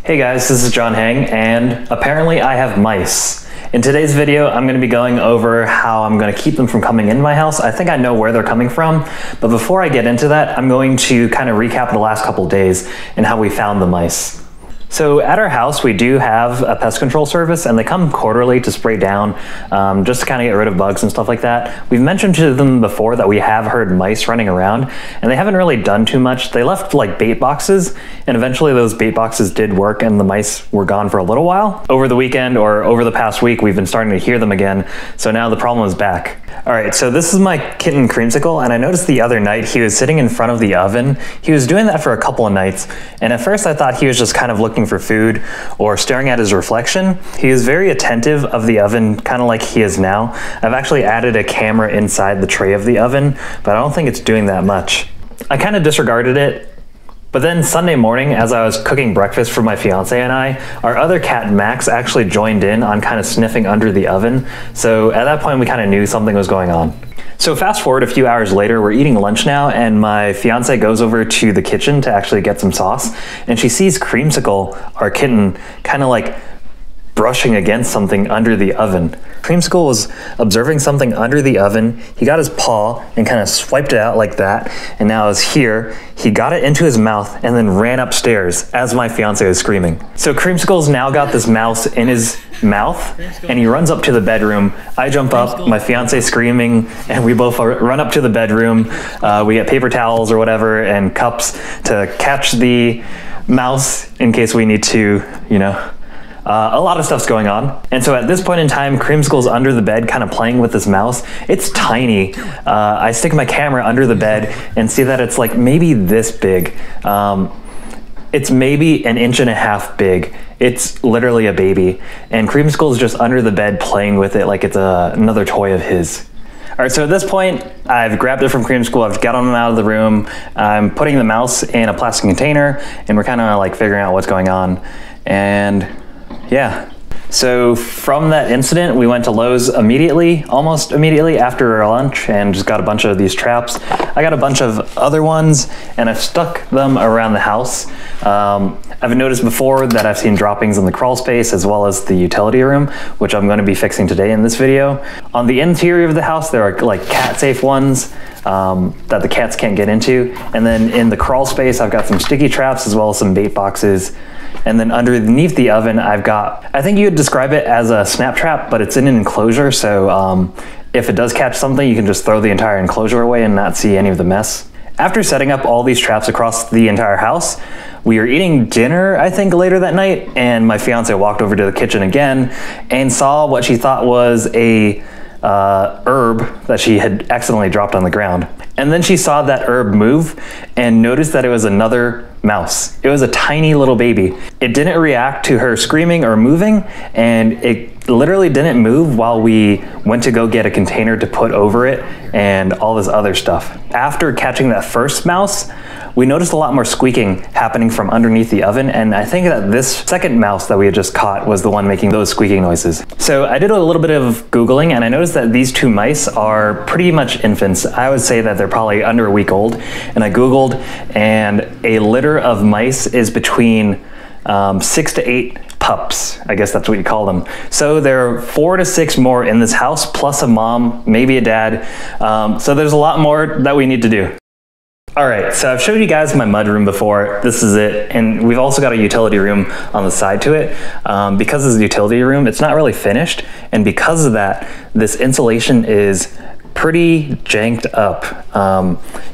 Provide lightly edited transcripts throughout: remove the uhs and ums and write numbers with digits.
Hey guys, this is John Hang, and apparently I have mice. In today's video, I'm going to be going over how I'm going to keep them from coming in my house. I think I know where they're coming from, but before I get into that, I'm going to kind of recap the last couple days and how we found the mice. So at our house, we do have a pest control service, and they come quarterly to spray down just to kind of get rid of bugs and stuff like that. We've mentioned to them before that we have heard mice running around, and they haven't really done too much. They left like bait boxes, and eventually those bait boxes did work, and the mice were gone for a little while. Over the weekend or over the past week, we've been starting to hear them again, so now the problem is back. All right, so this is my kitten Creamsicle, and I noticed the other night he was sitting in front of the oven. He was doing that for a couple of nights, and at first I thought he was just kind of looking for food or staring at his reflection. He is very attentive of the oven, kind of like he is now. I've actually added a camera inside the tray of the oven, but I don't think it's doing that much. I kind of disregarded it. But then Sunday morning, as I was cooking breakfast for my fiance and I, our other cat Max actually joined in on kind of sniffing under the oven. So at that point, we kind of knew something was going on. So fast forward a few hours later, we're eating lunch now, and my fiance goes over to the kitchen to actually get some sauce, and she sees Creamsicle, our kitten, kind of like brushing against something under the oven. Creamsicle was observing something under the oven. He got his paw and kind of swiped it out like that, and now it's here. He got it into his mouth and then ran upstairs as my fiance was screaming. So Creamsicle's now got this mouse in his mouth, and he runs up to the bedroom. I jump up, my fiance screaming, and we both run up to the bedroom. We get paper towels or whatever and cups to catch the mouse in case we need to, you know. A lot of stuff's going on. And so at this point in time, Creamsicle's under the bed kind of playing with this mouse. It's tiny. I stick my camera under the bed and see that it's like maybe this big. It's maybe 1.5 inches big. It's literally a baby. And Creamsicle's just under the bed playing with it like it's another toy of his. All right, so at this point, I've grabbed it from Creamsicle, I've got him out of the room, I'm putting the mouse in a plastic container, and we're kind of like figuring out what's going on. And yeah, so from that incident, we went to Lowe's immediately, almost immediately after our lunch, and just got a bunch of these traps. I got a bunch of other ones, and I've stuck them around the house. I've noticed before that I've seen droppings in the crawl space as well as the utility room, which I'm going to be fixing today in this video. On the interior of the house, there are like cat-safe ones that the cats can't get into. And then in the crawl space, I've got some sticky traps as well as some bait boxes. And then underneath the oven, I've got, I think you would describe it as a snap trap, but it's in an enclosure. So if it does catch something, you can just throw the entire enclosure away and not see any of the mess. After setting up all these traps across the entire house, we were eating dinner, I think, later that night, and my fiance walked over to the kitchen again and saw what she thought was a herb that she had accidentally dropped on the ground. And then she saw that herb move and noticed that it was another mouse. It was a tiny little baby. It didn't react to her screaming or moving, and it literally didn't move while we went to go get a container to put over it and all this other stuff. After catching that first mouse, we noticed a lot more squeaking happening from underneath the oven, and I think that this second mouse that we had just caught was the one making those squeaking noises. So I did a little bit of Googling, and I noticed that these two mice are pretty much infants. I would say that they're probably under a week old, and I Googled, and a litter of mice is between 6 to 8 pups. I guess that's what you call them. So there are 4 to 6 more in this house, plus a mom, maybe a dad. So there's a lot more that we need to do. All right, so I've showed you guys my mud room before. This is it, and we've also got a utility room on the side to it. Because it's a utility room, it's not really finished, and because of that, this insulation is pretty janked up.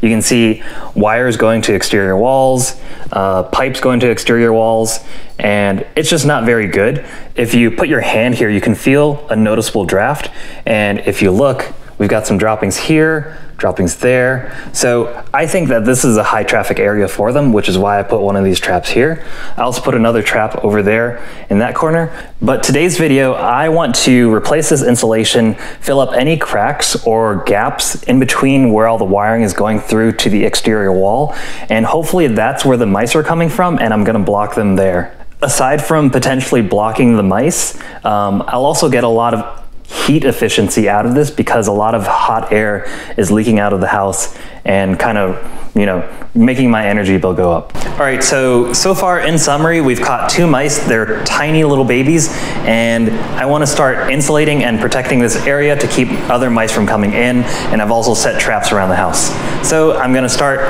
You can see wires going to exterior walls, pipes going to exterior walls, and it's just not very good. If you put your hand here, you can feel a noticeable draft, and if you look, we've got some droppings here, droppings there. So I think that this is a high traffic area for them, which is why I put one of these traps here. I also put another trap over there in that corner. But today's video, I want to replace this insulation, fill up any cracks or gaps in between where all the wiring is going through to the exterior wall. And hopefully that's where the mice are coming from, and I'm gonna block them there. Aside from potentially blocking the mice, I'll also get a lot of heat efficiency out of this because a lot of hot air is leaking out of the house and kind of, you know, making my energy bill go up. All right, so far in summary, we've caught 2 mice. They're tiny little babies, and I want to start insulating and protecting this area to keep other mice from coming in, and I've also set traps around the house. So I'm going to start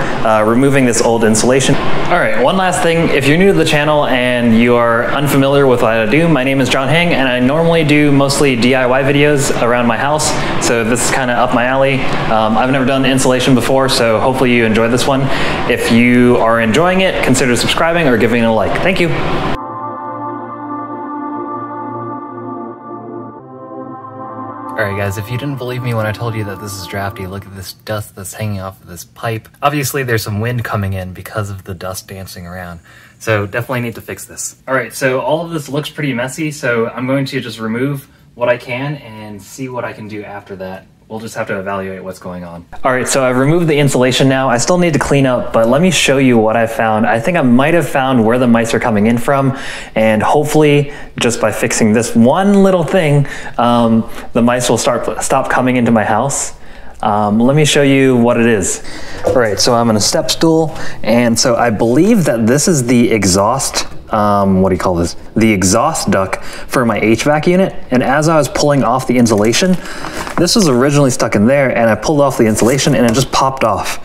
removing this old insulation. All right, one last thing. If you're new to the channel and you are unfamiliar with what I do, my name is John Hang, and I normally do mostly DIY videos around my house, so this is kind of up my alley. I've never done insulation before, so hopefully you enjoy this one. If you are enjoying it, consider subscribing or giving it a like. Thank you. Alright guys, if you didn't believe me when I told you that this is drafty, look at this dust that's hanging off of this pipe. Obviously there's some wind coming in because of the dust dancing around. So definitely need to fix this. Alright, so all of this looks pretty messy, so I'm going to just remove what I can and see what I can do after that. We'll just have to evaluate what's going on. Alright, so I've removed the insulation now. I still need to clean up, but let me show you what I found. I think I might have found where the mice are coming in from, and hopefully just by fixing this one little thing, the mice will stop coming into my house. Let me show you what it is. Alright, so I'm in a step stool, and so I believe that this is the exhaust, what do you call this? The exhaust duct for my HVAC unit, and as I was pulling off the insulation, this was originally stuck in there, and I pulled off the insulation and it just popped off.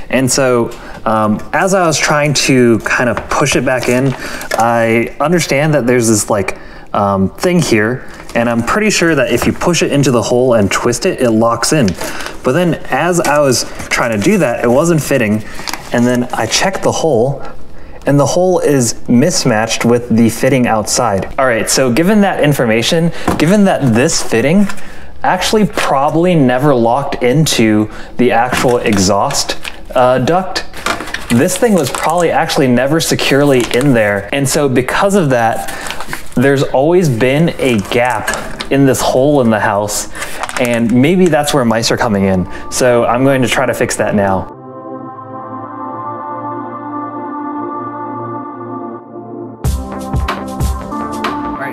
And so as I was trying to kind of push it back in, I understand that there's this like thing here, and I'm pretty sure that if you push it into the hole and twist it, it locks in. But then as I was trying to do that, it wasn't fitting, and then I checked the hole, and the hole is mismatched with the fitting outside. All right, so given that information, given that this fitting actually probably never locked into the actual exhaust duct, this thing was probably actually never securely in there. And so because of that, there's always been a gap in this hole in the house, and maybe that's where mice are coming in. So I'm going to try to fix that now.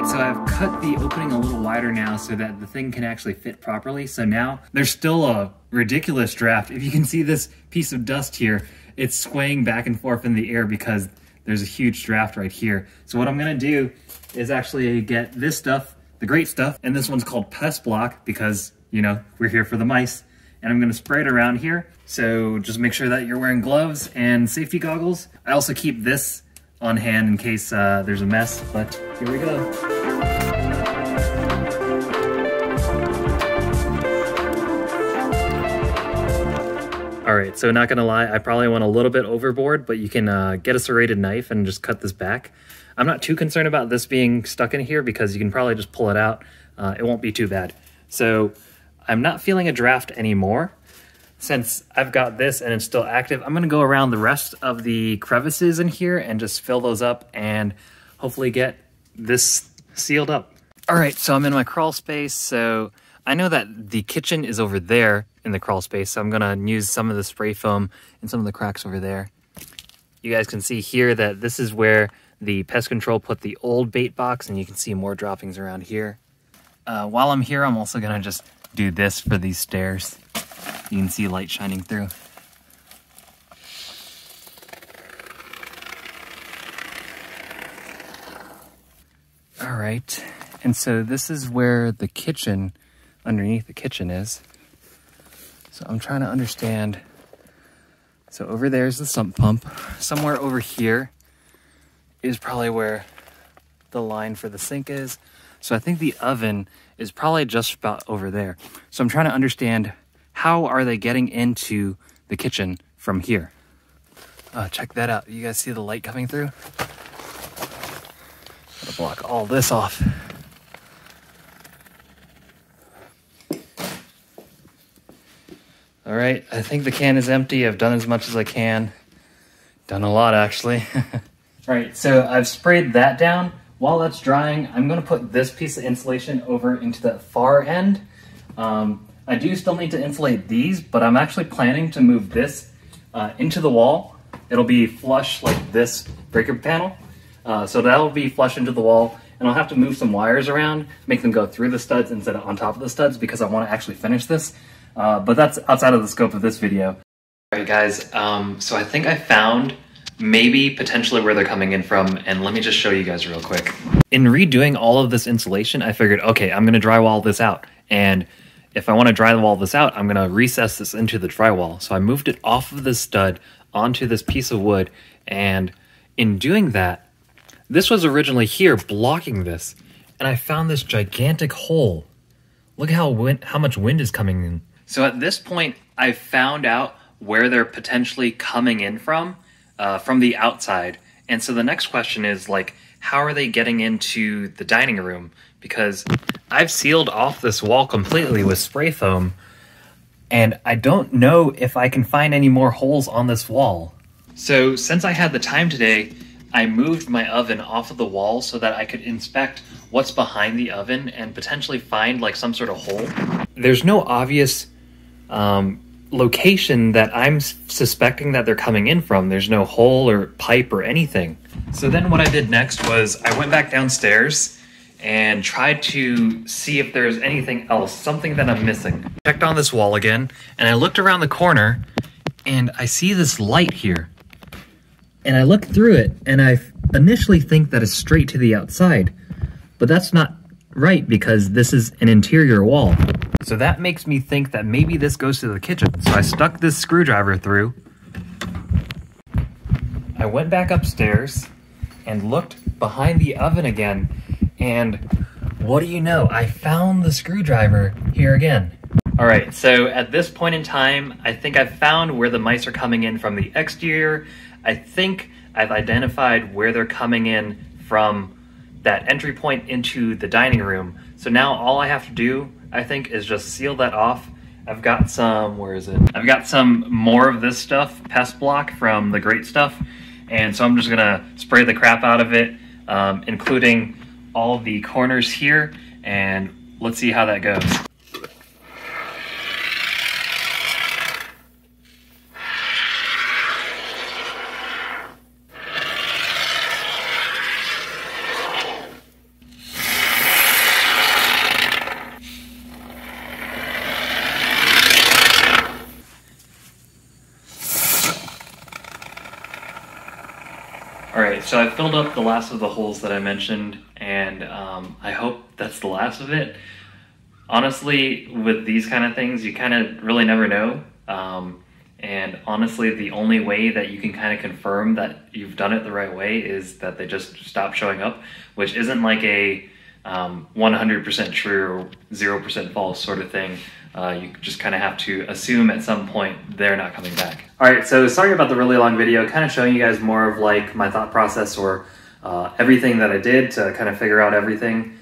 So I've cut the opening a little wider now so that the thing can actually fit properly. So now there's still a ridiculous draft. If you can see this piece of dust here, it's swaying back and forth in the air because there's a huge draft right here. So what I'm gonna do is actually get this stuff, the great stuff, and this one's called Pest Block because, you know, we're here for the mice. And I'm gonna spray it around here. So just make sure that you're wearing gloves and safety goggles. I also keep this on hand in case there's a mess, but here we go. All right, so not gonna lie, I probably went a little bit overboard, but you can get a serrated knife and just cut this back. I'm not too concerned about this being stuck in here because you can probably just pull it out. It won't be too bad. So I'm not feeling a draft anymore. Since I've got this and it's still active, I'm gonna go around the rest of the crevices in here and just fill those up and hopefully get this sealed up. All right, so I'm in my crawl space. So I know that the kitchen is over there in the crawl space. So I'm gonna use some of the spray foam and some of the cracks over there. You guys can see here that this is where the pest control put the old bait box, and you can see more droppings around here. While I'm here, I'm also gonna just do this for these stairs. You can see light shining through. All right, and so this is where the kitchen, underneath the kitchen is. So I'm trying to understand. So over there is the sump pump. Somewhere over here is probably where the line for the sink is. So I think the oven is probably just about over there. So I'm trying to understand, how are they getting into the kitchen from here? Check that out. You guys see the light coming through? Gotta block all this off. All right, I think the can is empty. I've done as much as I can. Done a lot, actually. All right, so I've sprayed that down. While that's drying, I'm gonna put this piece of insulation over into the far end. I do still need to insulate these, but I'm actually planning to move this into the wall. It'll be flush like this breaker panel. So that'll be flush into the wall, and I'll have to move some wires around, make them go through the studs instead of on top of the studs because I want to actually finish this. But that's outside of the scope of this video. All right, guys, so I think I found maybe potentially where they're coming in from, and let me just show you guys real quick. In redoing all of this insulation, I figured, okay, I'm gonna drywall this out, and if I want to drywall this out, I'm gonna recess this into the drywall. So I moved it off of this stud onto this piece of wood, and in doing that, this was originally here blocking this, and I found this gigantic hole. Look how much wind is coming in. So at this point, I found out where they're potentially coming in from the outside. And so the next question is, like, how are they getting into the dining room? Because I've sealed off this wall completely with spray foam, and I don't know if I can find any more holes on this wall. So since I had the time today, I moved my oven off of the wall so that I could inspect what's behind the oven and potentially find like some sort of hole. There's no obvious location that I'm suspecting that they're coming in from. There's no hole or pipe or anything. So then what I did next was I went back downstairs and tried to see if there's anything else, something that I'm missing. Checked on this wall again, and I looked around the corner, and I see this light here. And I look through it, and I initially think that it's straight to the outside, but that's not right because this is an interior wall. So that makes me think that maybe this goes to the kitchen. So I stuck this screwdriver through. I went back upstairs and looked behind the oven again, and what do you know? I found the screwdriver here again. All right, so at this point in time, I think I've found where the mice are coming in from the exterior. I think I've identified where they're coming in from that entry point into the dining room. So now all I have to do, I think, is just seal that off. I've got some, where is it? I've got some more of this stuff, pest block from the Great Stuff. And so I'm just gonna spray the crap out of it, including all the corners here, and let's see how that goes. Alright, so I filled up the last of the holes that I mentioned, and I hope that's the last of it. Honestly, with these kind of things, you kind of really never know. And honestly, the only way that you can kind of confirm that you've done it the right way is that they just stop showing up, which isn't like a 100% true or 0% false sort of thing. You just kind of have to assume at some point they're not coming back. All right, so sorry about the really long video, kind of showing you guys more of like my thought process or everything that I did to kind of figure out everything.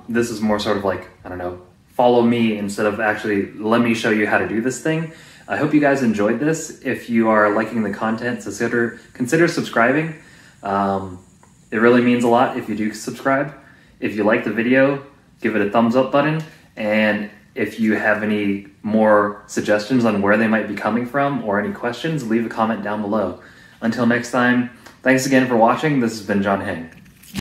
This is more sort of like, I don't know, follow me instead of actually let me show you how to do this thing. I hope you guys enjoyed this. If you are liking the content, consider subscribing. It really means a lot if you do subscribe. If you like the video, give it a thumbs up button. And if you have any more suggestions on where they might be coming from or any questions, leave a comment down below. Until next time, thanks again for watching. This has been John Heng.